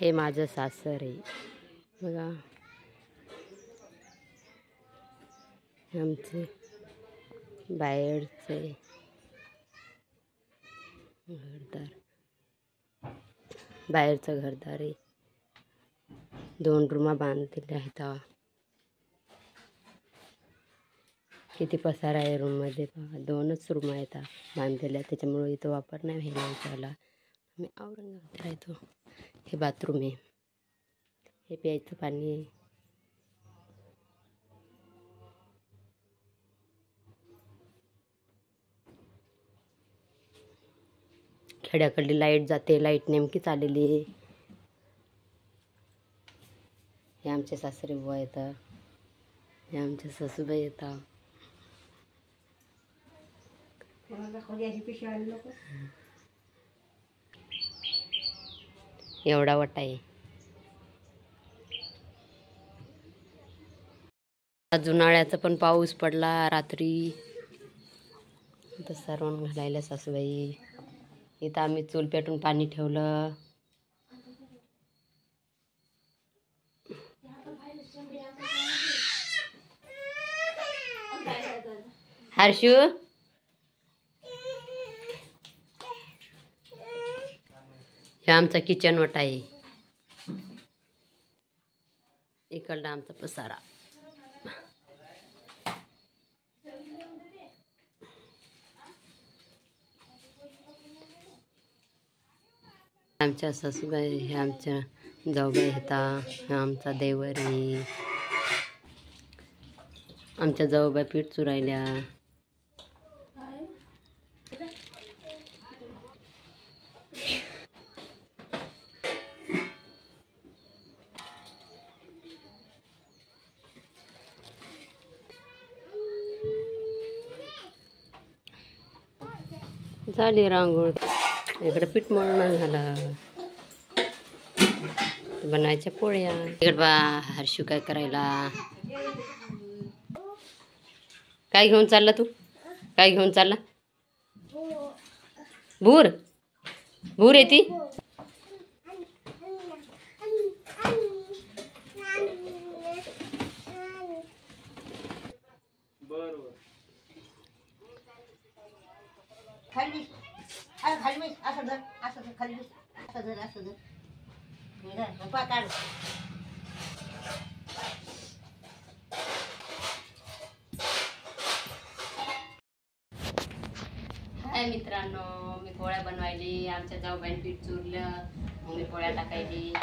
हे माझं सासर आहे बघा. आमचे बाहेरचे घरदार, बाहेरचं घरदार आहे. 2 रूमा बांधलेल्या आहेत. किती पसारा आहे रूममध्ये पहा. 2च रूम आहेत बांधलेल्या, त्याच्यामुळे इथं वापर नाही व्हायला विचारला. आम्ही औरंगाबाद राहतो. हे बाथरूम आहे, हे प्यायचं पाणी आहे. खेड्याकडली लाईट जाते, लाईट नेमकीच आलेली आहे. हे आमचे सासरे बुवा येतात, हे आमचे सासूबाई येतात. एवढा वटा आहे. आज उन्हाळ्याचा पण पाऊस पडला रात्री. इथं सारवण घालायला सासूबाई. इथं आम्ही चूल पेटून पाणी ठेवलं. हर्षू, हे आमचा किचन वटा आहे. इकडला आमचा पसारा. आमच्या सासूबाई, हे आमच्या जाऊबाई आहेत. हे आमचा देवर आहे. आमच्या जाऊबाई पीठ चुरायल्या. झाली रांगोळ. इकडे पीठ मळणं झालं, बनायच्या पोळ्या. इकडे बा हर्षू काय करायला. काय घेऊन चालला तू? काय घेऊन चालला? भूर भूर आहे ती. खाली खाली असं धर, असं धर, खाली असं धर, असं धर. काढ. हाय मित्रांनो, मी पोळ्या बनवायली. आमच्या जाऊबाईने पीठ चुरलं, मग मी पोळ्या टाकायली.